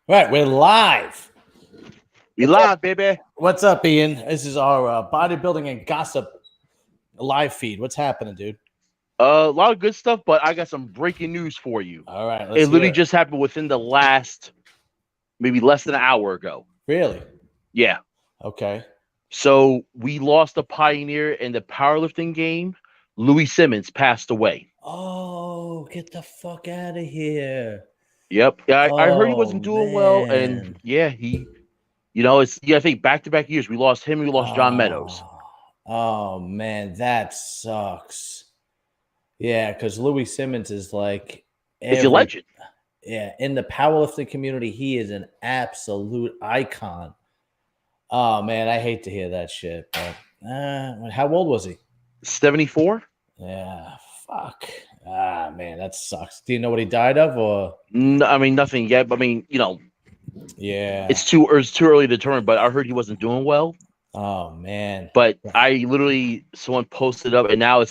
Right, we're live. We live, baby. What's up, Ian? This is our bodybuilding and gossip live feed. What's happening, dude? A lot of good stuff, but I got some breaking news for you. All right, let's It hear literally it. just happened within the last, maybe less than an hour ago. Really? Yeah. Okay. So we lost a pioneer in the powerlifting game. Louie Simmons passed away. Oh, get the fuck out of here. Yep. I heard he Oh, wasn't doing well, and man. yeah, I think back-to-back years we lost him. We lost John Meadows. Oh, man, that sucks. Yeah, because Louie Simmons is like It's a legend. Yeah, in the powerlifting community, he is an absolute icon. Oh man, I hate to hear that shit. But how old was he? 74. Yeah, fuck. Ah man, that sucks. Do you know what he died of, or? No, I mean nothing yet. But I mean, Yeah. it's too early to determine. But I heard he wasn't doing well. Oh man. But someone posted up, and now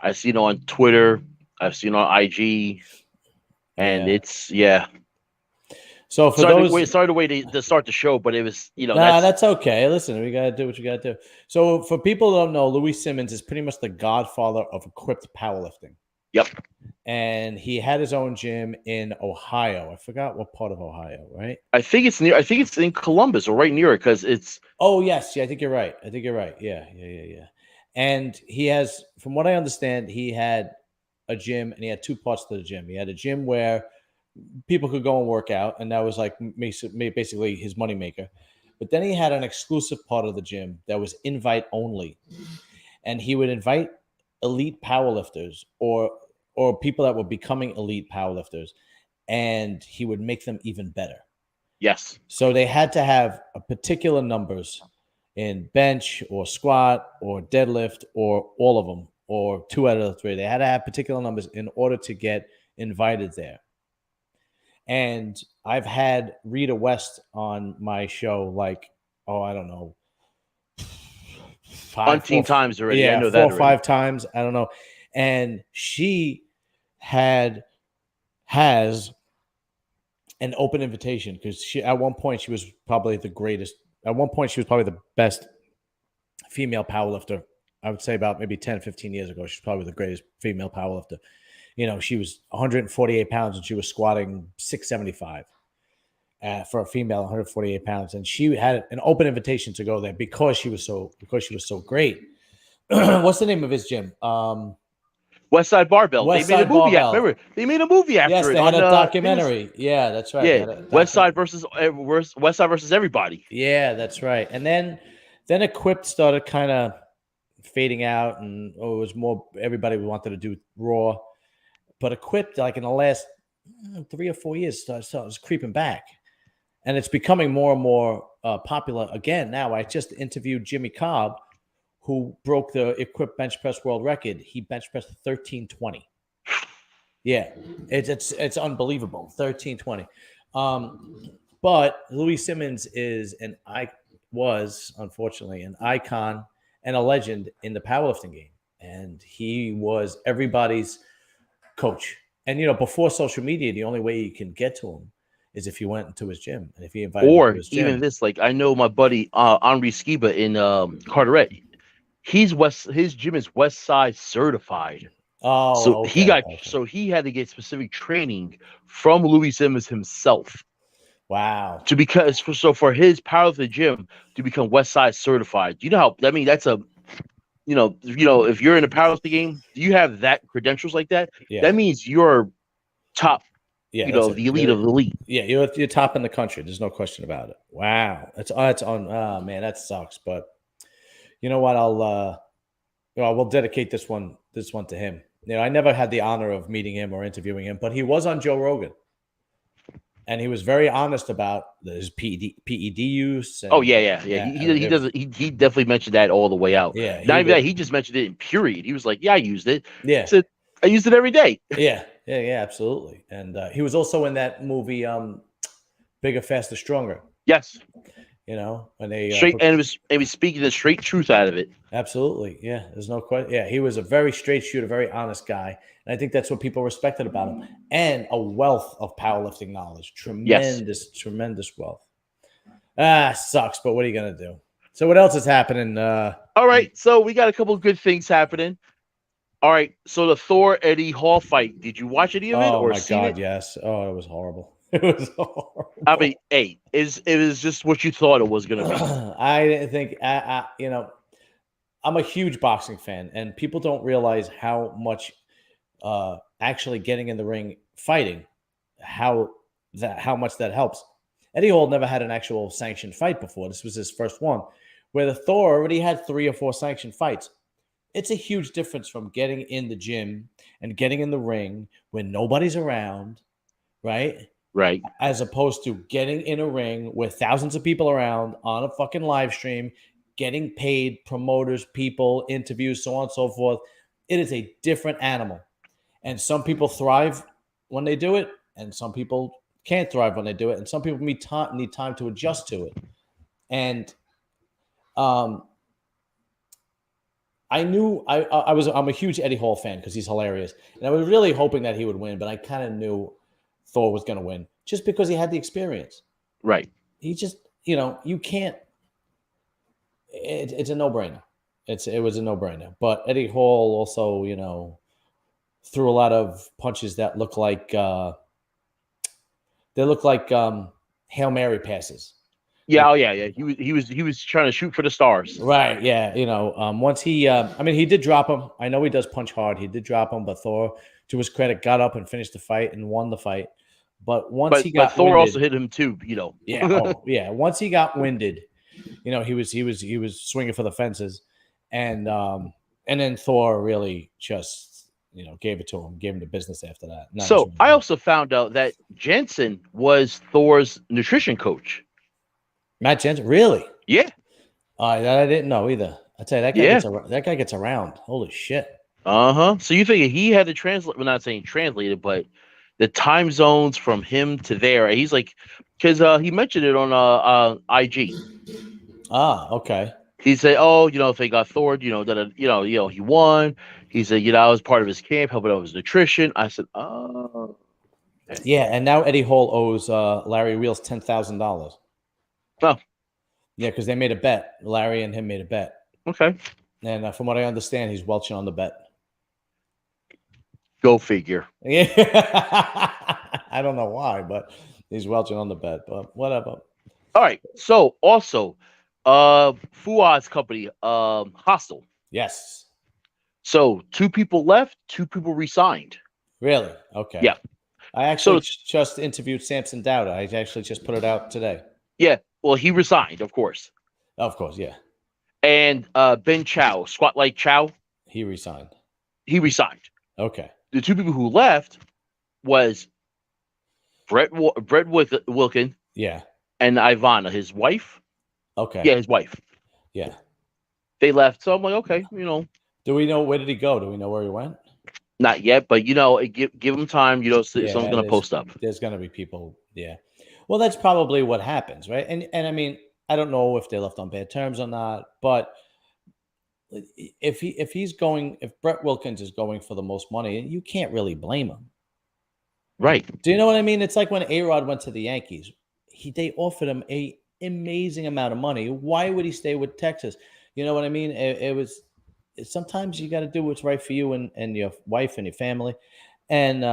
I've seen it on Twitter, I've seen it on IG, and Yeah. So for sorry to wait to start the show, but it was that's okay. Listen, we gotta do what you gotta do. So for people who don't know, Louie Simmons is pretty much the godfather of equipped powerlifting. Yep. And he had his own gym in Ohio. I forgot what part of Ohio, right? I think it's in Columbus or right near it, because it's. Oh yes, yeah, I think you're right. Yeah. And he has, from what I understand, he had a gym, and he had two parts to the gym. He had a gym where people could go and work out, and that was like basically his moneymaker. But then he had an exclusive part of the gym that was invite only, and he would invite elite powerlifters or people that were becoming elite powerlifters, and he would make them even better. Yes. So they had to have a particular numbers in bench or squat or deadlift or all of them or 2 out of the 3. They had to have particular numbers in order to get invited there. And I've had Rita West on my show, like, I don't know, 5 times already. Yeah, I know 4 or 5 times. I don't know. And she has an open invitation, because at one point she was probably the greatest. At one point she was probably the best female powerlifter. I would say about maybe 10, 15 years ago. She's probably the greatest female powerlifter. She was 148 pounds and she was squatting 675 for a female, 148 pounds. And she had an open invitation to go there because she was so great. What's the name of his gym? Westside Barbell. Westside they made a movie. Barbell. Remember, they made a movie after yes, it. They had a documentary. Yeah, that's right. Yeah, Westside versus everybody. Yeah, that's right. And then Equipped started kind of fading out, and it was more everybody wanted to do Raw. But Equipped, like in the last 3 or 4 years, started creeping back, and it's becoming more and more popular again. Now, I just interviewed Jimmy Cobb, who broke the Equipped bench press world record. He bench pressed 1320. Yeah, it's unbelievable, 1320. But Louie Simmons was unfortunately an icon and a legend in the powerlifting game, and he was everybody's coach. And before social media, the only way you can get to him is if you went into his gym, and if he invited you to his gym. Even this, like, I know my buddy Henri Skiba in Carteret. His gym is West Side certified. Oh, so okay, so he had to get specific training from Louie Simmons himself. Wow. For his powerlifting gym to become West Side certified. You know how, I mean, that's a, if you're in a powerlifting game, do you have that credentials like that? Yeah. That means you're top. Yeah, the elite of the elite. Yeah, you're top in the country. There's no question about it. Wow, it's on. Oh man, that sucks. But you know what? We'll dedicate this one to him. I never had the honor of meeting him or interviewing him, but he was on Joe Rogan, and he was very honest about his PED use. And, He definitely mentioned that all the way out. Yeah, not even that. He just mentioned it in period. He was like, "Yeah, I used it. Yeah, I used it every day." Yeah, absolutely. And he was also in that movie, Bigger, Faster, Stronger. Yes. when they straight, and it was speaking the straight truth out of it. Absolutely. Yeah. There's no question. Yeah. He was a very straight shooter, very honest guy. And I think that's what people respected about him. And a wealth of powerlifting knowledge. Tremendous wealth. Sucks, but what are you going to do? So what else is happening? All right. So we got a couple of good things happening. All right. So the Thor Eddie Hall fight. Did you watch any of it or see it? Yes. Oh, it was horrible. It was horrible. I mean, hey, it was just what you thought it was going to be. I didn't think, I'm a huge boxing fan, and people don't realize how much actually getting in the ring, fighting, how much that helps. Eddie Hall never had an actual sanctioned fight before. This was his first one, where the Thor already had 3 or 4 sanctioned fights. It's a huge difference from getting in the gym and getting in the ring when nobody's around, right? Right. As opposed to getting in a ring with thousands of people around on a fucking live stream, getting paid, promoters, people, interviews, so on and so forth. It is a different animal. And some people thrive when they do it, and some people can't thrive when they do it, and some people need time to adjust to it. And I'm a huge Eddie Hall fan because he's hilarious. And I was really hoping that he would win, but I kind of knew Thor was going to win just because he had the experience. Right. He just, you can't. It's a no-brainer. It was a no-brainer. But Eddie Hall also, threw a lot of punches that look like Hail Mary passes. Yeah, yeah. He was trying to shoot for the stars. Right. Yeah. Once he did drop him. I know he does punch hard. He did drop him, but Thor, to his credit, got up and finished the fight and won the fight. But Thor also hit him too. Yeah. Yeah. Once he got winded. He was swinging for the fences, and then Thor really just gave it to him, gave him the business after that. So I also found out that Jensen was Thor's nutrition coach. Matt Jensen, really? Yeah. That I didn't know either. I tell you, that guy gets around. Holy shit. So you think he had to translate? Well, not saying translated, but the time zones from him to there. He's like, because he mentioned it on IG. Okay. He said, if they got Thor, that he won. He said, I was part of his camp, helping out his nutrition. I said, oh. Okay. Yeah, and now Eddie Hall owes Larry Wheels $10,000. Oh. Yeah, because they made a bet. Larry and him made a bet. Okay. And from what I understand, he's welching on the bet. Go figure. Yeah. I don't know why, but he's welching on the bet, but whatever. All right. So also, Fuad's company, Hostile. Yes. So 2 people left, 2 people resigned. Really? Okay. Yeah. I actually just interviewed Samson Dowda. I actually just put it out today. Yeah. Well, he resigned, of course. Of course, yeah. And Ben Chow, Squat Like Chow. He resigned. He resigned. Okay. The 2 people who left was Bret Wilkins. Yeah. And Ivana, his wife. Okay. Yeah, his wife. Yeah. They left. So I'm like, okay, Do we know where did he go? Do we know where he went? Not yet, but give him time. Someone's gonna post up. There's gonna be people. Yeah. Well, that's probably what happens, right? And I mean, I don't know if they left on bad terms or not, but if Bret Wilkins is going for the most money, you can't really blame him. Right. Do you know what I mean? It's like when A-Rod went to the Yankees. They offered him a amazing amount of money. Why would he stay with Texas? You know what I mean? It was sometimes you got to do what's right for you and your wife and your family. And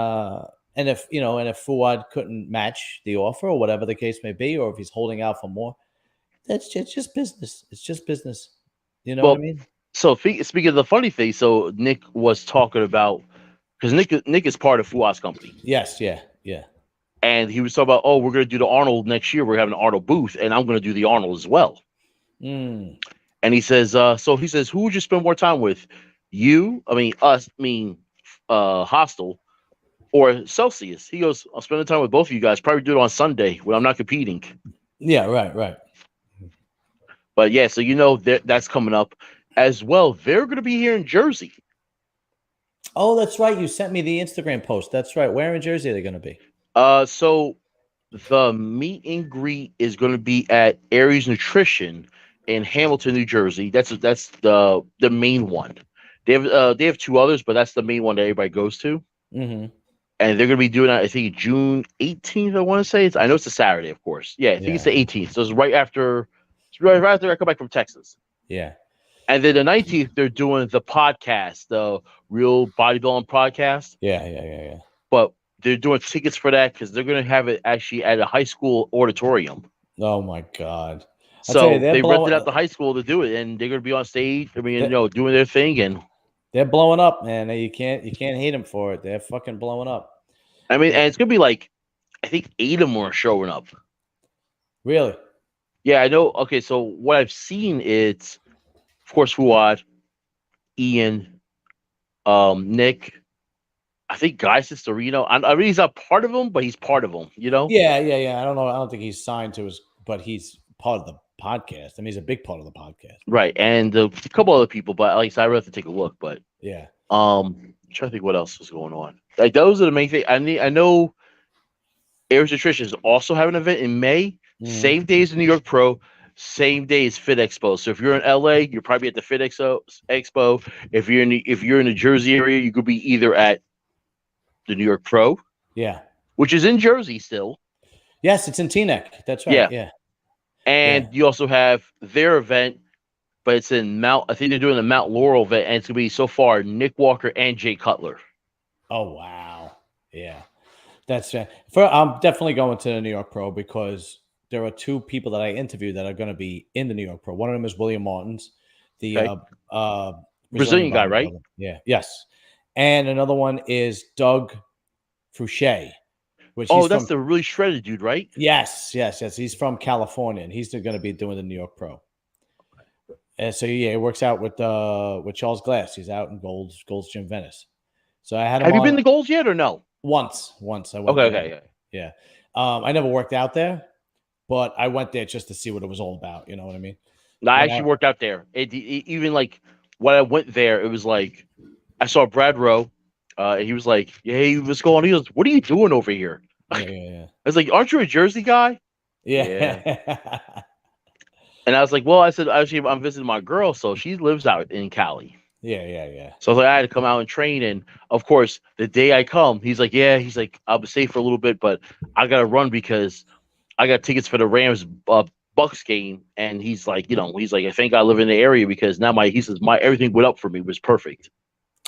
if Fuad couldn't match the offer or whatever the case may be, or if he's holding out for more, it's just business. It's just business. You know what I mean? So speaking of the funny thing, so Nick was talking about, because Nick is part of Fuad's company. Yes. Yeah. And he was talking about, we're going to do the Arnold next year. We're having an Arnold booth, and I'm going to do the Arnold as well. Mm. And he says, who would you spend more time with? Hostile or Celsius? He goes, I'll spend the time with both of you guys. Probably do it on Sunday when I'm not competing. Yeah, right. But yeah, so that's coming up as well. They're going to be here in Jersey. Oh, that's right. You sent me the Instagram post. That's right. Where in Jersey are they going to be? So The meet and greet is going to be at Aries Nutrition in Hamilton, New Jersey. That's the main one. They have two others, but that's the main one that everybody goes to. Mm-hmm. And they're going to be doing that, I think, June 18th. I want to say I know it's a Saturday, of course. Yeah, I think it's the Yeah. 18th. So it's right after I come back from Texas. Yeah. And then the 19th, they're doing the podcast, the Real Bodybuilding podcast. Yeah. But they're doing tickets for that because they're going to have it actually at a high school auditorium. Oh my God. I'll tell you, So they rented out the high school to do it, and they're going to be on stage. I mean, doing their thing, and they're blowing up, man. You can't hate them for it. They're fucking blowing up. I mean, and it's going to be like, I think 8 of them are showing up. Really? Yeah, I know. Okay, so what I've seen is, of course, Fuad, Ian, Nick. I think Guy Sistorino. I mean, he's not part of them, but he's part of them. You know? Yeah. I don't know. I don't think he's signed to us, but he's part of the podcast. I mean, he's a big part of the podcast. Right, and a couple other people, but at least I would have to take a look. But yeah, I'm trying to think what else was going on. Like those are the main things. I know Aries Nutrition is also having an event in May. Same day as the New York Pro, same day as Fit Expo. So if you're in LA, you're probably at the Fit Expo. If you're in the Jersey area, you could be either at the New York Pro, yeah, which is in Jersey still. Yes, it's in Teaneck. That's right. Yeah. And you also have their event, but it's in I think they're doing the Mount Laurel event, and it's gonna be so far Nick Walker and Jay Cutler. Oh wow. Yeah. That's I'm definitely going to the New York Pro because there are two people that I interviewed that are going to be in the New York Pro. One of them is William Martins, the Brazilian guy, right? Yeah. Yes. And another one is Doug Fouché. That's the really shredded dude, right? Yes. He's from California, and he's going to be doing the New York Pro. And so it works out with Charles Glass. He's out in Gold's Gym Venice. So I had him. Have you been to Gold's yet or no? Once I went. Okay. Yeah. I never worked out there, but I went there just to see what it was all about. You know what I mean? No, I actually worked out there. Even like when I went there, it was like I saw Brad Rowe. He was like, "Hey, what's going on?" He goes, "What are you doing over here?" Yeah. I was like, "Aren't you a Jersey guy?" Yeah. And I was like, "Well," I said, "Actually, I'm visiting my girl, so she lives out in Cali." Yeah. So I was like, I had to come out and train, and of course, the day I come, he's like, I'll be safe for a little bit, but I gotta run because I got tickets for the Rams Bucks game, and he's like, I think I live in the area because now he says my everything went up for me was perfect.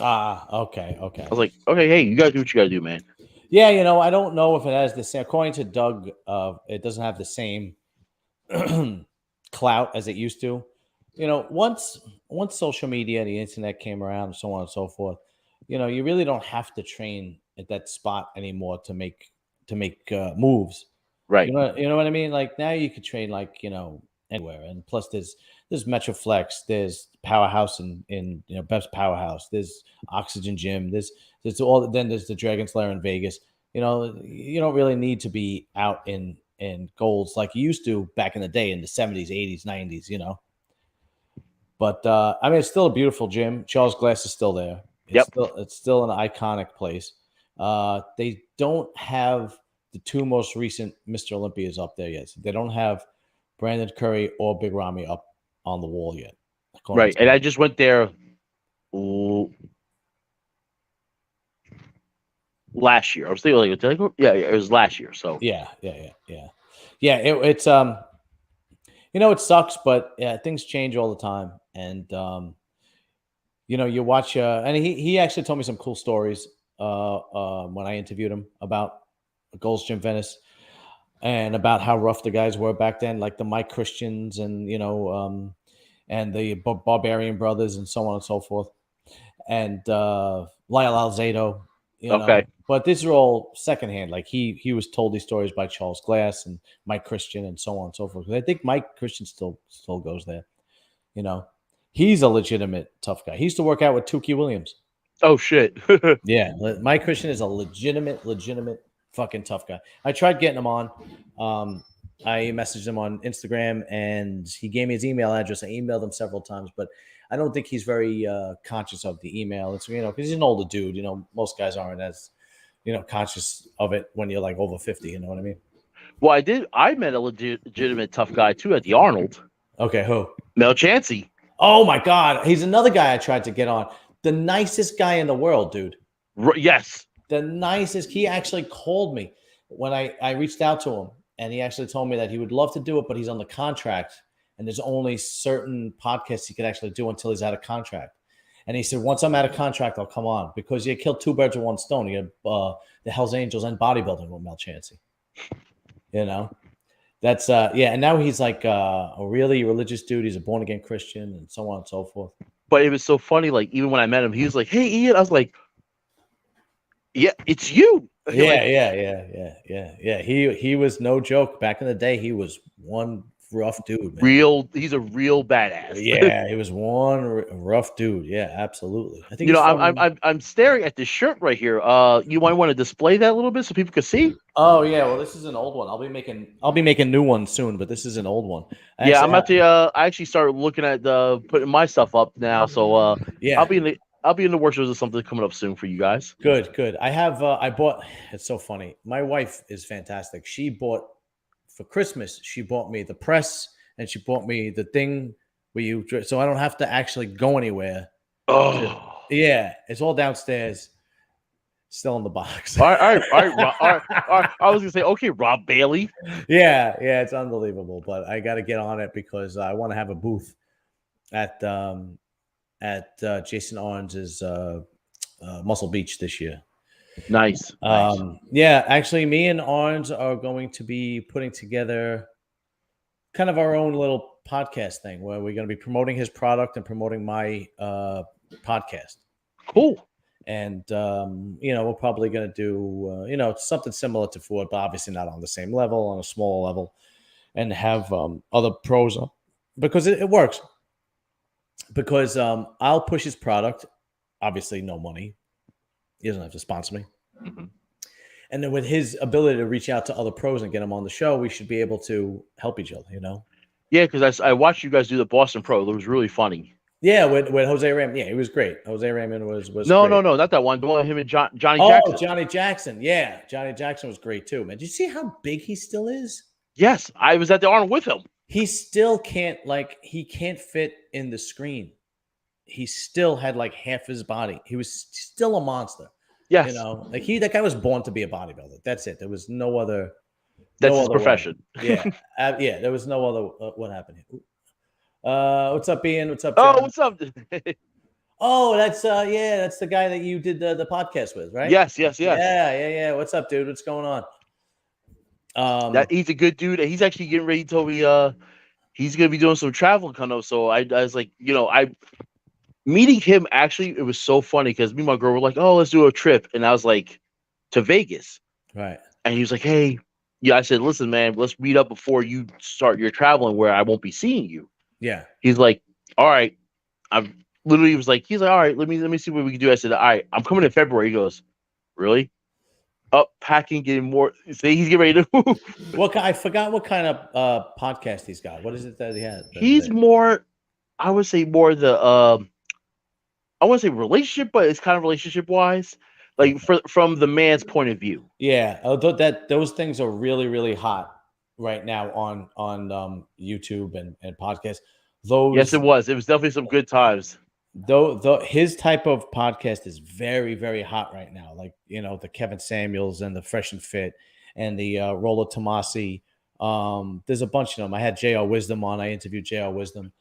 Okay. I was like, okay, hey, you gotta do what you gotta do, man. Yeah, I don't know if it has the same. According to Doug, it doesn't have the same clout as it used to. Once social media, the internet came around, and so on and so forth, you really don't have to train at that spot anymore to make moves. Right. You know what I mean? Like now you could train anywhere, and plus there's Metroflex, there's Powerhouse in Best Powerhouse, there's Oxygen Gym, there's there's the Dragon Slayer in Vegas. You don't really need to be out in Golds like you used to back in the day in the 70s, 80s, 90s. But I mean, it's still a beautiful gym. Charles Glass is still there. It's still an iconic place. They don't have the two most recent Mr. Olympias up there yet. So they don't have Brandon Curry or Big Ramy up on the wall yet. Right, and I just went there last year. I was thinking it was last year. So yeah. It's it sucks, but things change all the time, and you watch. And he actually told me some cool stories when I interviewed him about Gold's Gym Venice and about how rough the guys were back then, like the Mike Christians and and the Barbarian Brothers and so on and so forth, and Lyle Alzado. Okay. But these are all secondhand. Like he was told these stories by Charles Glass and Mike Christian and so on and so forth. I think Mike Christian still goes there. He's a legitimate tough guy. He used to work out with Tukey Williams. Oh shit. Yeah, Mike Christian is a legitimate fucking tough guy. I tried getting him on. I messaged him on Instagram and he gave me his email address. I emailed him several times, but I don't think he's very conscious of the email. It's because he's an older dude. Most guys aren't as conscious of it when you're like over 50. You know what I mean? Well, I did. I met a legitimate tough guy too at the Arnold. Okay, who? Mel Chansey. Oh my God, he's another guy I tried to get on. The nicest guy in the world, dude. Yes. The nicest. He actually called me when I reached out to him, and he actually told me that he would love to do it, but he's on the contract, and there's only certain podcasts he could actually do until he's out of contract. And he said, once I'm out of contract, I'll come on, because you killed two birds with one stone. You have the Hells Angels and bodybuilding with Mel Chansey. You know, that's yeah. And now he's like a really religious dude. He's a born again Christian, and so on and so forth. But it was so funny. Like, even when I met him, he was like, "Hey, Ian." I was like, "Yeah, it's you." Yeah. He was no joke back in the day. He was one rough dude, man. He's a real badass. Yeah, he was one rough dude. Yeah, absolutely. I think I'm staring at this shirt right here. You might want to display that a little bit so people can see. Oh yeah, well, this is an old one. I'll be making new ones soon, but this is an old one. I actually started looking at putting my stuff up now, so yeah, I'll be in the works with something coming up soon for you guys. Good. I bought. It's so funny. My wife is fantastic. She bought for Christmas. She bought me the press, and she bought me the thing where you, so I don't have to actually go anywhere. Oh, yeah, it's all downstairs, still in the box. All right. I was gonna say, okay, Rob Bailey. Yeah, it's unbelievable, but I got to get on it because I want to have a booth at Jason Owens's Muscle Beach this year. Nice. Yeah, actually, me and Arns are going to be putting together kind of our own little podcast thing where we're going to be promoting his product and promoting my podcast. Cool. And we're probably going to do something similar to Ford, but obviously not on the same level, on a smaller level, and have other pros because it works. Because I'll push his product, obviously no money. He doesn't have to sponsor me. Mm-hmm. And then with his ability to reach out to other pros and get them on the show, we should be able to help each other, Yeah, because I watched you guys do the Boston Pro. It was really funny. Yeah, with Jose Raymond. Yeah, it was great. Jose Raymond was no, great. No, not that one. The one with him and Johnny Jackson. Oh, Johnny Jackson. Yeah, Johnny Jackson was great too, man. Did you see how big he still is? Yes, I was at the Arnold with him. He still can't fit in the screen. He still had like half his body. He was still a monster. Yes. That guy was born to be a bodybuilder. That's it. There was no other. That's his profession. Yeah. There was no other. What happened here? What's up, Ian? What's up, John? Oh, what's up? Oh, that's the guy that you did the podcast with, right? Yes. Yeah. What's up, dude? What's going on? He's a good dude. He's actually getting ready. He told me he's gonna be doing some travel kind of. So I was like, meeting him, actually, it was so funny because me and my girl were like, oh, let's do a trip. And I was like, to Vegas. Right. And he was like, hey, yeah, I said, listen, man, let's meet up before you start your traveling where I won't be seeing you. Yeah. He's like, all right. He's like, all right, let me see what we can do. I said, all right, I'm coming in February. He goes, really? Up, packing, getting more. See, he's getting ready to move. I forgot what kind of podcast he's got. What is it that he has? He's more, I would say more the I want to say relationship, but it's kind of relationship wise, like from the man's point of view. Yeah, although those things are really, really hot right now on YouTube and podcasts. Yes, it was. It was definitely some good times. Though his type of podcast is very, very hot right now. Like the Kevin Samuels and the Fresh and Fit and the Rollo Tomasi. There's a bunch of them. I had J.R. Wisdom on. I interviewed J.R. Wisdom.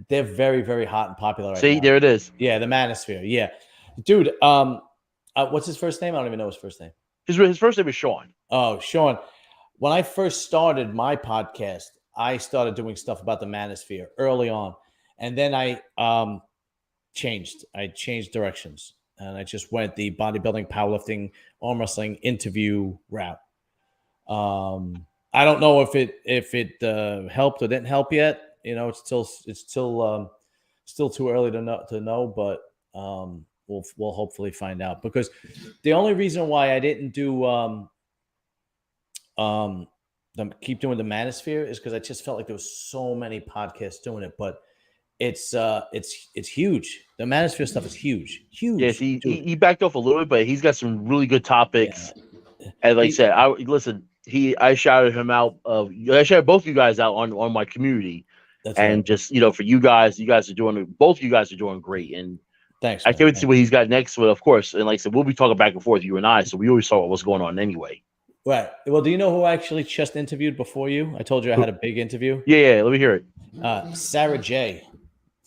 They're very, very hot and popular right now. See, there it is. Yeah, the Manosphere. Yeah. Dude, what's his first name? I don't even know his first name. His first name is Sean. Oh, Sean. When I first started my podcast, I started doing stuff about the Manosphere early on. And then I changed. I changed directions. And I just went the bodybuilding, powerlifting, arm wrestling interview route. I don't know if it helped or didn't help yet. It's still too early to know, but we'll hopefully find out, because the only reason why I didn't do keep doing the Manosphere is because I just felt like there was so many podcasts doing it, but it's huge. The Manosphere stuff is huge. Yes, he backed off a little bit, but he's got some really good topics. Yeah. And like I said, listen, I shouted him out. I shouted both you guys out on my community, That's and right. just for you guys are doing both. You guys are doing great, and Thanks, I man. can't wait to see what he's got next. But of course, and like I said, we'll be talking back and forth, you and I. So we always saw what's going on anyway. Right. Well, do you know who I actually just interviewed before you? I told you I had a big interview. Yeah, let me hear it. Sarah J,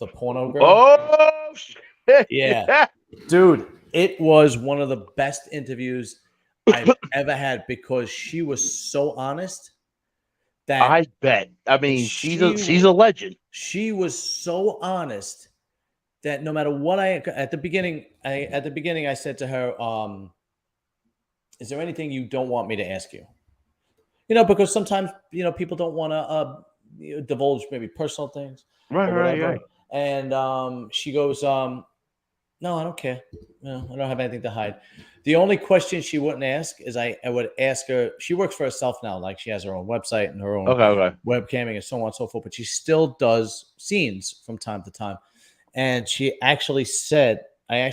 the porno girl. Oh shit! Yeah. Dude, it was one of the best interviews I've ever had because she was so honest that I bet. I mean, she's a legend. she was so honest that no matter what at the beginning I said to her, is there anything you don't want me to ask you? Because sometimes people don't want to divulge maybe personal things Right, or whatever. right. And she goes, no, I don't care. No, I don't have anything to hide. The only question she wouldn't ask is I would ask her. She works for herself now, like she has her own website and her own Okay. webcamming and so on and so forth. But she still does scenes from time to time. And she actually said, how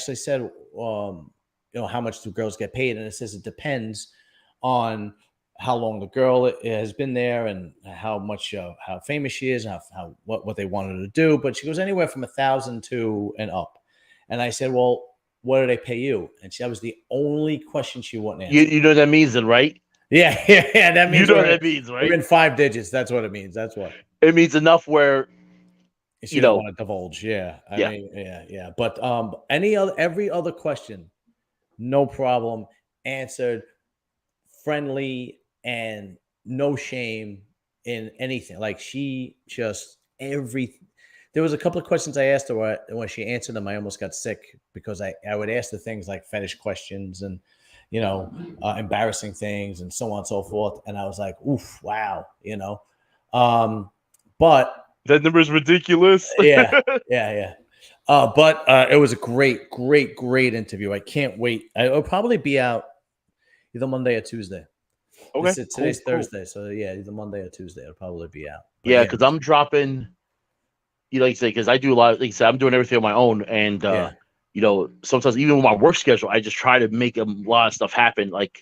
much do girls get paid? And it says it depends on how long the girl has been there and how much how famous she is, and how what they wanted to do. But she goes anywhere from 1,000 to and up. And I said, well, what do they pay you? And that was the only question she wouldn't answer. You know what that means, then, right? Yeah. That means what that means, right? We're in 5 digits. That's what it means. That's what it means. Enough where you don't want to divulge. Yeah. I Yeah. mean, yeah. But every other question, no problem, answered, friendly and no shame in anything. Like she just there was a couple of questions I asked her when she answered them. I almost got sick because I would ask the things like fetish questions and, embarrassing things and so on and so forth. And I was like, oof, wow, but that number is ridiculous. yeah. But it was a great interview. I can't wait. It'll probably be out either Monday or Tuesday. Okay. Today's Thursday. So yeah, either Monday or Tuesday. It'll probably be out. But yeah, because I'm dropping. Like I say, because I do a lot. Like I said, I'm doing everything on my own, and sometimes even with my work schedule, I just try to make a lot of stuff happen. Like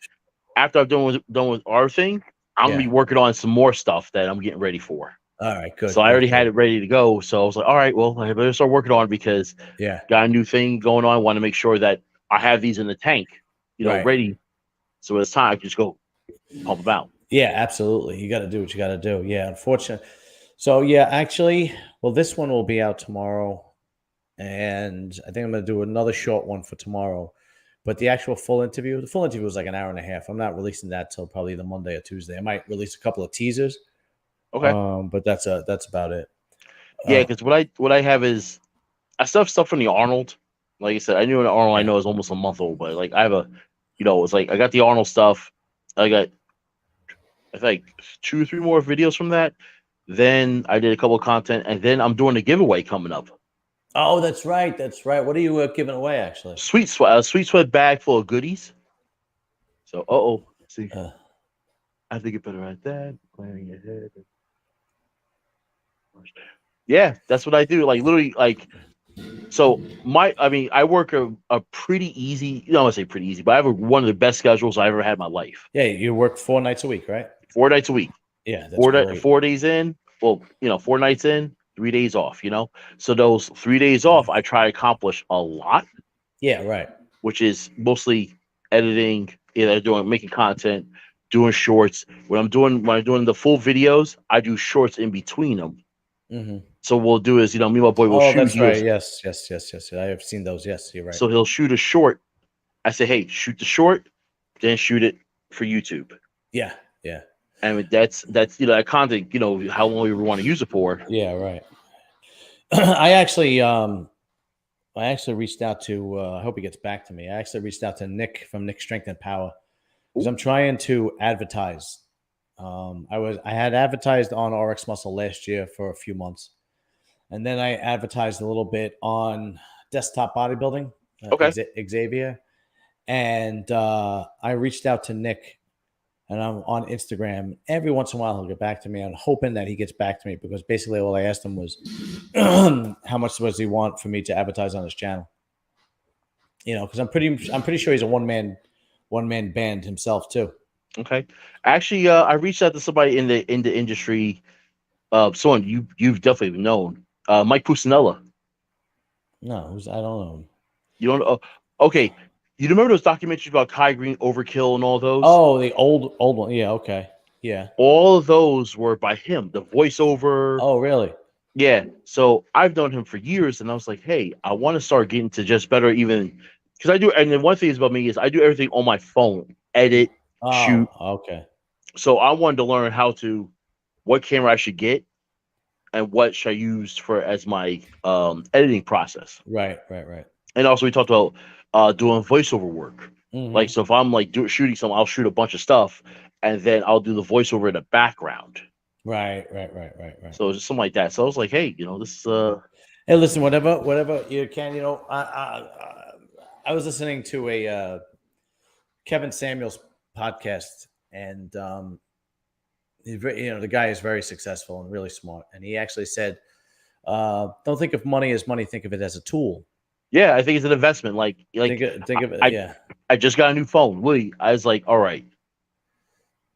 after I'm done with our thing, I'm gonna be working on some more stuff that I'm getting ready for. All right, good. So I already had it ready to go. So I was like, all right, well, I better start working on it because got a new thing going on. I want to make sure that I have these in the tank, ready. So when it's time, I can just go pump them out. Yeah, absolutely. You got to do what you got to do. Yeah, unfortunately. So yeah, actually, well, this one will be out tomorrow, and I think I'm going to do another short one for tomorrow. But the full interview was like an hour and a half. I'm not releasing that till probably the Monday or Tuesday. I might release a couple of teasers. Okay. But that's about it. Yeah, because what I have is I still have stuff from the Arnold. Like I said, I knew an Arnold I know is almost a month old, but like I have it's like I got the Arnold stuff. I got I think 2 or 3 more videos from that. Then I did a couple of content, and then I'm doing a giveaway coming up. Oh, that's right. What are you giving away, actually? Sweet sweat bag full of goodies. So, see, I have to get better at that. Planning ahead. Yeah, that's what I do. Like literally, like so. I work a pretty easy. I don't want to say pretty easy, but I have one of the best schedules I ever had in my life. Yeah, you work 4 nights a week, right? 4 nights a week. Yeah, that's 4 days in. Well, 4 nights in, 3 days off. So those 3 days off, I try to accomplish a lot. Yeah, right. Which is mostly editing, making content, doing shorts. When I'm doing the full videos, I do shorts in between them. Mm-hmm. So what we'll do is, me and my boy will shoot. That's right. Yes. I have seen those. Yes, you're right. So he'll shoot a short. I say, hey, shoot the short, then shoot it for YouTube. Yeah. And that's that content. How long you want to use it for. Yeah, right. I actually reached out to. I hope he gets back to me. I actually reached out to Nick from Nick Strength and Power because I'm trying to advertise. I had advertised on RX Muscle last year for a few months, and then I advertised a little bit on Desktop Bodybuilding. Xavier, and I reached out to Nick. And I'm on Instagram. Every once in a while, he'll get back to me. I'm hoping that he gets back to me because basically all I asked him was how much does he want for me to advertise on his channel? Because I'm pretty sure he's a one man band himself too. Okay. Actually, I reached out to somebody in the industry. Someone you've definitely known. Mike Pusinella. No, I don't know. You don't. Okay. You remember those documentaries about Kai Green Overkill and all those? Oh, the old one. Yeah. Okay. Yeah. All of those were by him. The voiceover. Oh, really? Yeah. So I've known him for years, and I was like, hey, I want to start getting to just better, even because I do. And then one thing is about me is I do everything on my phone, edit, Oh, shoot. okay. So I wanted to learn what camera I should get and what should I use for as my editing process. Right. Right. Right. And also we talked about doing voiceover work. Like Mm-hmm. so, if I'm like shooting something, I'll shoot a bunch of stuff, and then I'll do the voiceover in the background. Right. Right. Right. Right. Right. So it's just something like that. So I was like, hey, this Hey, listen, whatever you can, I was listening to a Kevin Samuels podcast, and the guy is very successful and really smart, and he actually said, "Don't think of money as money; think of it as a tool. yeah, I think it's an investment. Think of it, I yeah, I just got a new phone. Louis, I was like, all right,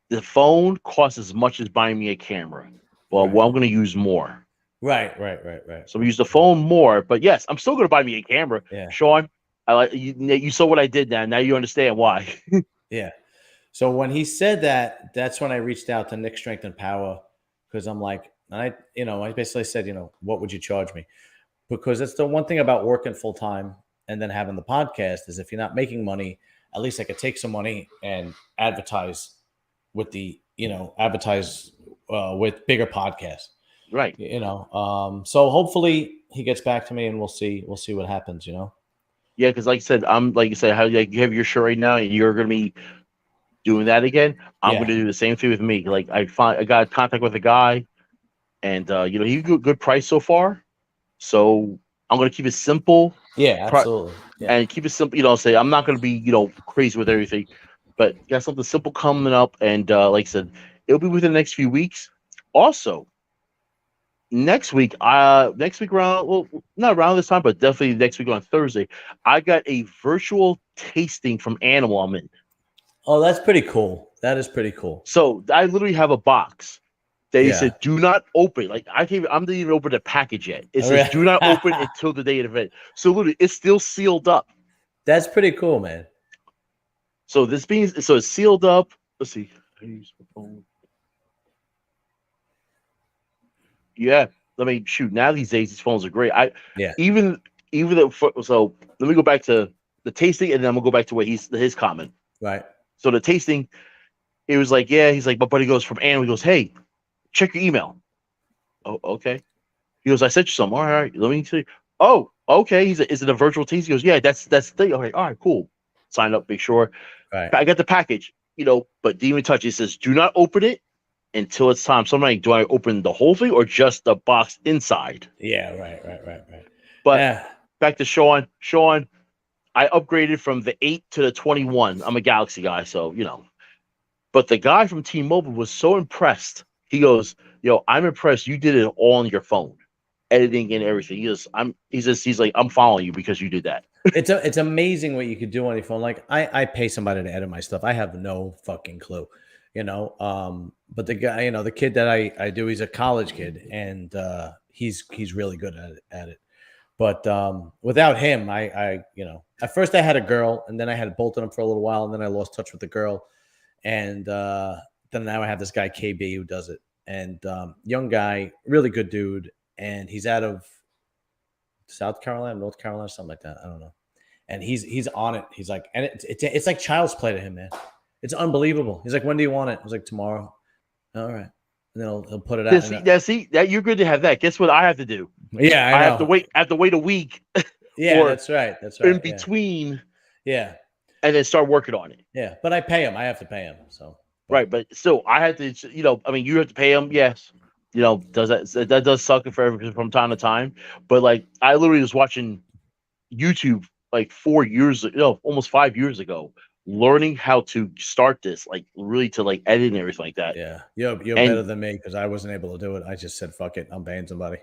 the phone costs as much as buying me a camera. Well, right, I'm going to use more. right, So we use the phone more. But yes, I'm still going to buy me a camera. yeah, Sean, I like you saw what I did now. Now you understand why. yeah." So when he said that, that's when I reached out to Nick Strength and Power, because I'm like, I basically said, what would you charge me? Because that's the one thing about working full time and then having the podcast is if you're not making money, at least I could take some money and advertise with with bigger podcasts. Right. So hopefully he gets back to me and we'll see what happens. Yeah, because like I said, I'm like you said, how like you have your show right now, and you're going to be doing that again. I'm going Yeah, to do the same thing with me. Like I got contact with a guy, and he good price so far. So I'm going to keep it simple. yeah, absolutely, yeah, And keep it simple. Say I'm not going to be crazy with everything, but got something simple coming up. And like I said, it'll be within the next few weeks. Also, next week around, well, not around this time, but definitely next week on Thursday, I got a virtual tasting from Animal I'm in. Oh, that's pretty cool. That is pretty cool. So I literally have a box. They Yeah. said, "Do not open." Like I didn't even open the package yet. It says, "Do not open until the day of the event." So literally, it's still sealed up. That's pretty cool, man. So it's sealed up. Let's see. Yeah, I mean, shoot. Now these days, these phones are great. Yeah. Even so. Let me go back to the tasting, and then I'm gonna go back to what his comment. Right. So the tasting, it was like, yeah, he's like, my buddy goes from Anna. He goes, hey, check your email. Oh, okay. He goes, I sent you some. All right, let me see. Oh, okay. He's like, is it a virtual taste? He goes, yeah, that's the thing. Okay, all right, cool. Sign up, make sure. Right. I got the package, but Demon Touch. It says, do not open it until it's time. So I'm like, do I open the whole thing or just the box inside? Yeah, right. But back to Sean. Sean, I upgraded from the 8 to the 21. I'm a Galaxy guy, so But the guy from T-Mobile was so impressed. He goes, I'm impressed. You did it all on your phone, editing and everything. He's like, I'm following you because you did that. It's amazing what you could do on your phone. Like I pay somebody to edit my stuff. I have no fucking clue, But the guy, the kid that I do, he's a college kid, and he's really good at it. But without him, I at first I had a girl, and then I had both of them for a little while, and then I lost touch with the girl, and then now I have this guy KB who does it, and young guy, really good dude, and he's out of South Carolina, North Carolina, something like that. I don't know. And he's on it. He's like, and it's like child's play to him, man. It's unbelievable. He's like, when do you want it? I was like, tomorrow. All right. And then he'll put it out. See that you're good to have that. Guess what I have to do? Yeah, I have to wait. I have to wait a week. Yeah, that's right. That's right. In between. Yeah. And then start working on it. Yeah, but I pay him. I have to pay him. So. Right, but still, I have to. I mean, you have to pay him. Yes. That does suck from time to time. But like, I literally was watching YouTube like 4 years, almost 5 years ago, learning how to start this, like really to like edit and everything like that. Yeah, you're better than me because I wasn't able to do it. I just said, "Fuck it, I'm paying somebody."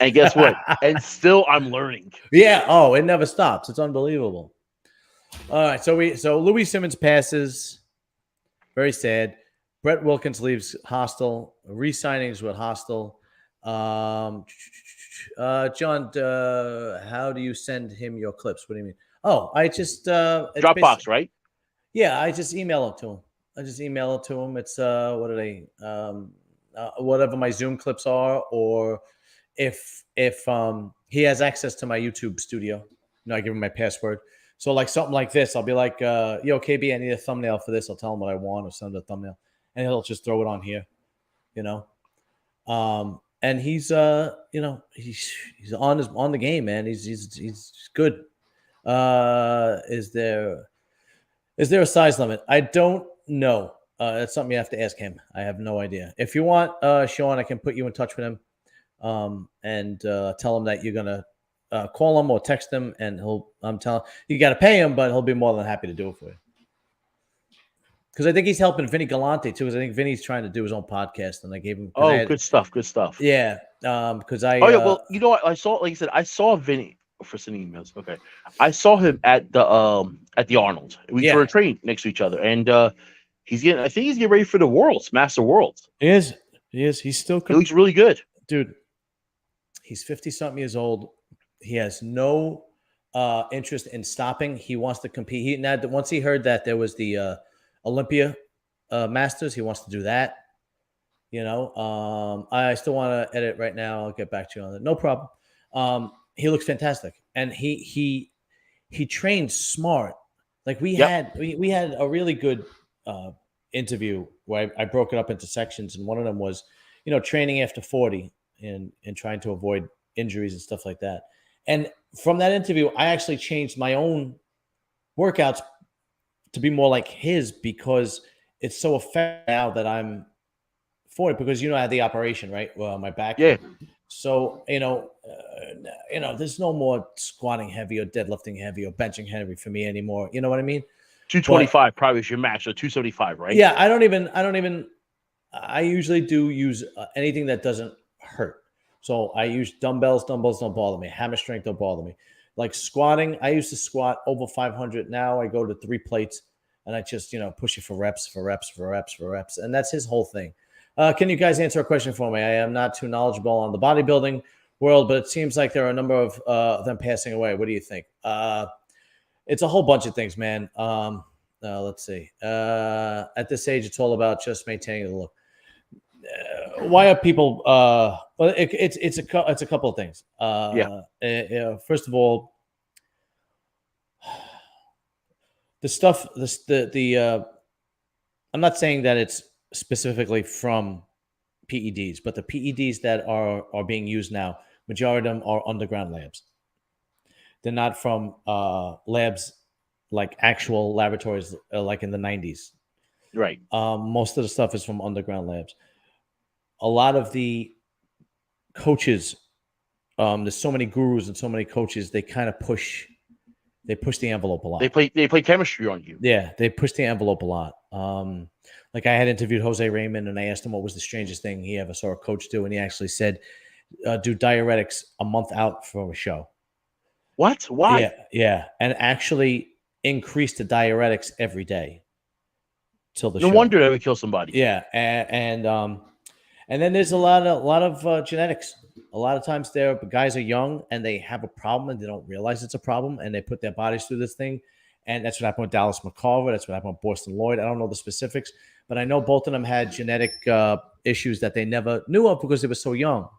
And guess what? And still, I'm learning. Yeah. Oh, it never stops. It's unbelievable. All right. So Louie Simmons passes. Very sad. Bret Wilkins leaves Hostile. Re-signings with Hostile. John, how do you send him your clips? What do you mean? Oh, I just it's Dropbox, right? yeah, I just email it to him. It's what are they? Whatever my Zoom clips are, or if he has access to my YouTube studio, I give him my password. So like something like this, I'll be like, yo, KB, I need a thumbnail for this. I'll tell him what I want or send him a thumbnail, and he'll just throw it on here, And he's he's on the game, man. He's good. Is there a size limit? I don't know. That's something you have to ask him. I have no idea. If you want, Sean, I can put you in touch with him, and tell him that you're gonna call him or text him, and I'm telling you got to pay him, but he'll be more than happy to do it for you. Because I think he's helping Vinny Galante too. Because I think Vinny's trying to do his own podcast, and I gave him. Good stuff. Good stuff. Yeah. Because I. Oh yeah. Well, you know what? I saw, like I said, I saw Vinny for sending emails. Okay, I saw him at the Arnold. We were trained next to each other, and he's getting. I think he's getting ready for the Worlds, Master Worlds. He is. He's still. He looks really good, dude. He's 50-something years old. He has no interest in stopping. He wants to compete. Once he heard that there was the Olympia Masters, he wants to do that. I still want to edit right now. I'll get back to you on that. No problem. He looks fantastic, and he trains smart. Like we had a really good interview where I broke it up into sections, and one of them was, training after 40 and trying to avoid injuries and stuff like that. And from that interview, I actually changed my own workouts to be more like his, because it's so effective now that I'm 40, because I had the operation, right? Well, my back. Yeah. So, there's no more squatting heavy or deadlifting heavy or benching heavy for me anymore. You know what I mean? 225 probably is your max, so 275, right? Yeah, I usually do use anything that doesn't hurt. So I use dumbbells. Dumbbells don't bother me. Hammer strength don't bother me. Like squatting, I used to squat over 500. Now I go to 3 plates, and I just, push it for reps. And that's his whole thing. Can you guys answer a question for me? I am not too knowledgeable on the bodybuilding world, but it seems like there are a number of them passing away. What do you think? It's a whole bunch of things, man. Let's see. At this age, it's all about just maintaining the look. Why are people? Well, it's a couple of things. First of all, the stuff. I'm not saying that it's specifically from PEDs, but the PEDs that are being used now, majority of them are underground labs. They're not from labs like actual laboratories like in the 90s. Right. Most of the stuff is from underground labs. A lot of the coaches, there's so many gurus and so many coaches, they kind of push the envelope a lot. They play chemistry on you. Yeah, they push the envelope a lot. Like I had interviewed Jose Raymond, and I asked him what was the strangest thing he ever saw a coach do, and he actually said, do diuretics a month out for a show. What? Why? Yeah, and actually increase the diuretics every day till the show. No wonder that would kill somebody. Yeah, and then there's a lot of genetics. A lot of times guys are young and they have a problem and they don't realize it's a problem, and they put their bodies through this thing. And that's what happened with Dallas McCarver. That's what happened with Boston Lloyd. I don't know the specifics, but I know both of them had genetic issues that they never knew of because they were so young,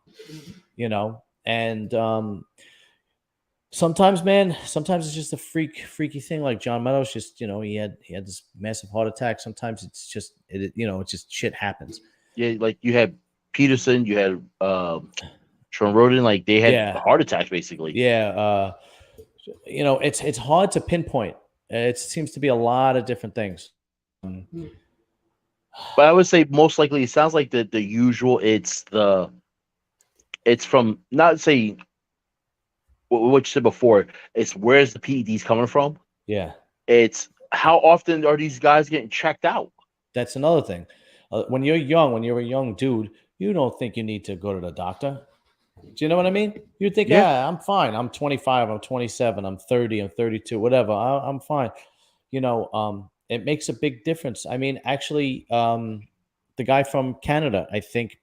and sometimes it's just a freaky thing. Like John Meadows, just, he had this massive heart attack. Sometimes it's just, it's just shit happens. Yeah. Like you had Peterson, you had Sean Roden, like they had heart attacks basically. Yeah. It's hard to pinpoint. It seems to be a lot of different things. But I would say most likely it sounds like the usual. It's from, not say what you said before. It's where's the PEDs coming from? Yeah. It's how often are these guys getting checked out? That's another thing. When you're a young dude, you don't think you need to go to the doctor. Do you know what I mean? You think, I'm fine. I'm 25, I'm 27, I'm 30, I'm 32, whatever. I'm fine. it makes a big difference. I mean, actually, the guy from Canada, I think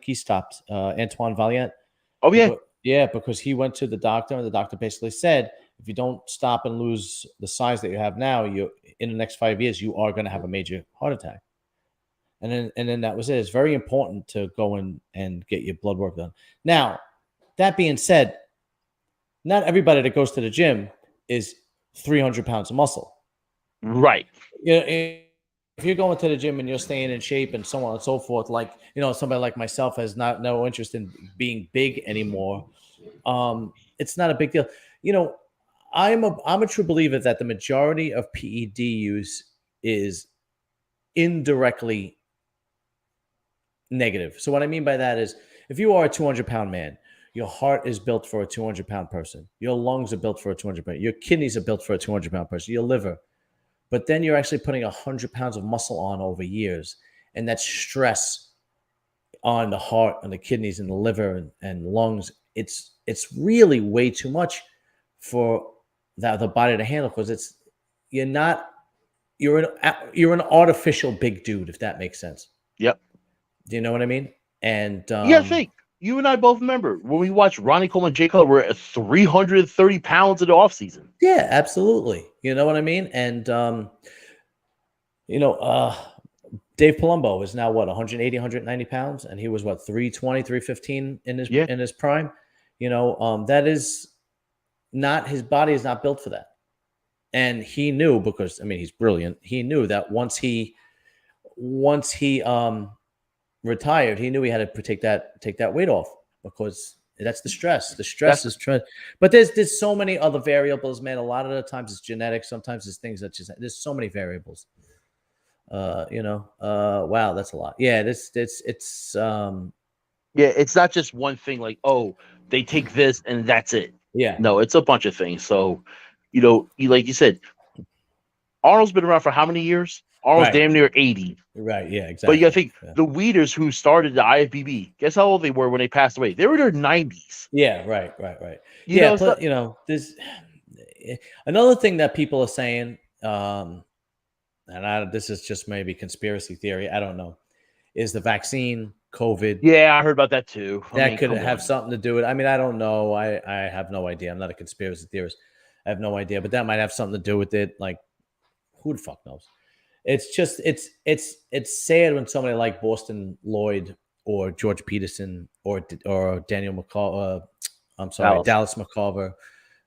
he stopped, Antoine Valiant. Oh yeah, Yeah, because he went to the doctor, and the doctor basically said, if you don't stop and lose the size that you have now, you in the next 5 years, you are going to have a major heart attack. And then that was it. It's very important to go in and get your blood work done. Now, that being said, not everybody that goes to the gym is 300 pounds of muscle. right. You know, if you're going to the gym and you're staying in shape and so on and so forth, like, somebody like myself has no interest in being big anymore. It's not a big deal. I'm a true believer that the majority of PED use is indirectly negative. So what I mean by that is, if you are a 200-pound man, your heart is built for a 200-pound person. Your lungs are built for a 200-pound. Your kidneys are built for a 200-pound person. Your liver. But then you're actually putting 100 pounds of muscle on over years. And that's stress on the heart and the kidneys and the liver and lungs. It's really way too much for the body to handle, because you're an artificial big dude, if that makes sense. Yep. Do you know what I mean? And I think you and I both remember when we watched Ronnie Coleman and Jay Cutler were at 330 pounds in the offseason. Yeah, absolutely. You know what I mean? And Dave Palumbo is now 180, 190 pounds, and he was 320, 315 in his prime. That is not, his body is not built for that. And he knew, because he's brilliant. He knew that once he retired, he knew he had to take that weight off, because that's the stress. The stress is trying. But there's so many other variables, man. A lot of the times it's genetics. Sometimes it's things that there's so many variables. Wow, that's a lot. Yeah, it's not just one thing, like, oh, they take this and that's it. Yeah. No, it's a bunch of things. So, like you said, Arnold's been around for how many years? Arnold's damn near 80. Right, yeah, exactly. But you gotta think, the Weeders who started the IFBB, guess how old they were when they passed away? They were in their 90s. Yeah, right. There's another thing that people are saying, this is just maybe conspiracy theory, I don't know, is the vaccine, COVID. Yeah, I heard about that too. That could have something to do with it. I don't know. I have no idea. I'm not a conspiracy theorist. I have no idea, but that might have something to do with it. Like, who the fuck knows? It's just, it's sad when somebody like Boston Lloyd or George Peterson or Daniel McCall, Dallas McCarver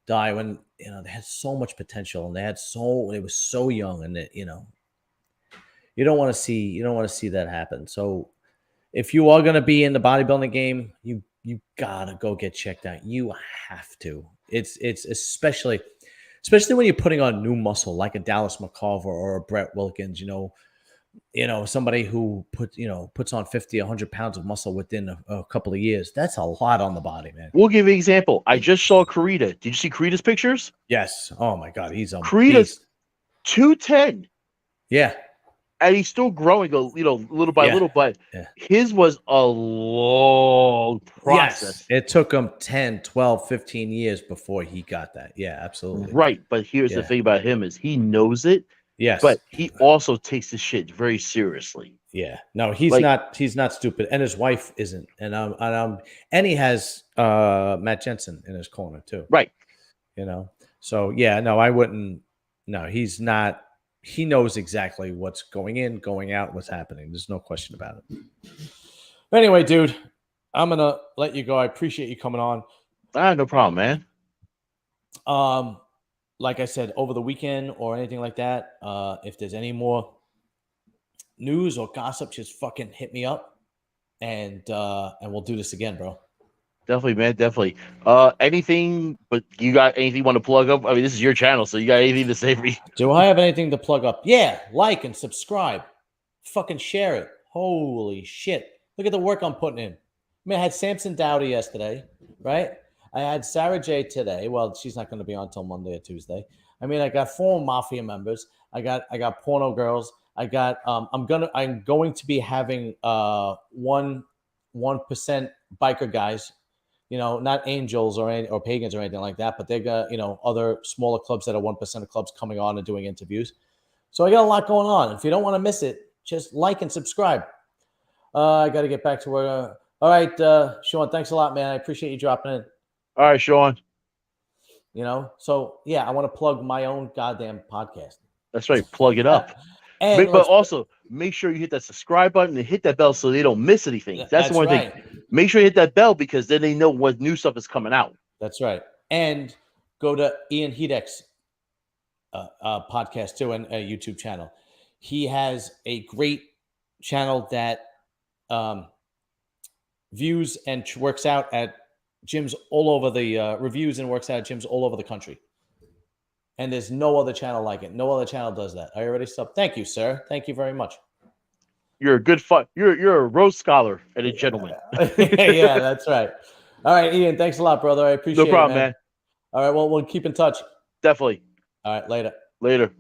die, when they had so much potential, and they were so young, and you don't want to see that happen. So if you are going to be in the bodybuilding game, you gotta go get checked out. You have to. It's especially when you're putting on new muscle, like a Dallas McCarver or a Bret Wilkins, somebody who puts on 50, 100 pounds of muscle within a couple of years. That's a lot on the body, man. We'll give you an example. I just saw Karita. Did you see Karita's pictures? Yes. Oh my God, he's Karita's 210. Yeah. And he's still growing, little by little, but his was a long process. Yes. It took him 10, 12, 15 years before he got that. Yeah, absolutely. Right. But here's the thing about him is he knows it. Yes. But he also takes the shit very seriously. Yeah. No, he's not stupid. And his wife isn't. And he has Matt Jensen in his corner too. Right. So yeah, no, I wouldn't. No, he's not. He knows exactly what's going in, going out, what's happening. There's no question about it. But anyway, dude, I'm going to let you go. I appreciate you coming on. No problem, man. Like I said, over the weekend or anything like that, if there's any more news or gossip, just fucking hit me up, and we'll do this again, bro. Definitely, man. Definitely. Anything, but you got anything you want to plug up? This is your channel, so you got anything to say for me? Do I have anything to plug up? Yeah. Like and subscribe. Fucking share it. Holy shit. Look at the work I'm putting in. I had Samson Dowdy yesterday, right? I had Sarah J today. Well, she's not going to be on until Monday or Tuesday. I got 4 Mafia members. I got porno girls. I'm going to be having 1% biker guys. Not angels or pagans or anything like that, but they got, other smaller clubs that are 1% of clubs coming on and doing interviews. So I got a lot going on. If you don't want to miss it, just like and subscribe. I got to get back to work. All right, Sean, thanks a lot, man. I appreciate you dropping in. All right, Sean. So yeah, I want to plug my own goddamn podcast. That's right. Plug it up. But also make sure you hit that subscribe button and hit that bell so they don't miss anything. That's the one thing. Make sure you hit that bell because then they know what new stuff is coming out. That's right. And go to Ian Hedek's podcast too, and a YouTube channel. He has a great channel that views and works out at gyms all over the reviews and works out at gyms all over the country. And there's no other channel like it. No other channel does that. I already stopped. Thank you, sir. Thank you very much. You're a good You're a Rhodes Scholar and a gentleman. Yeah, that's right. All right, Ian. Thanks a lot, brother. I appreciate it. No problem, man. All right. Well, we'll keep in touch. Definitely. All right. Later. Later.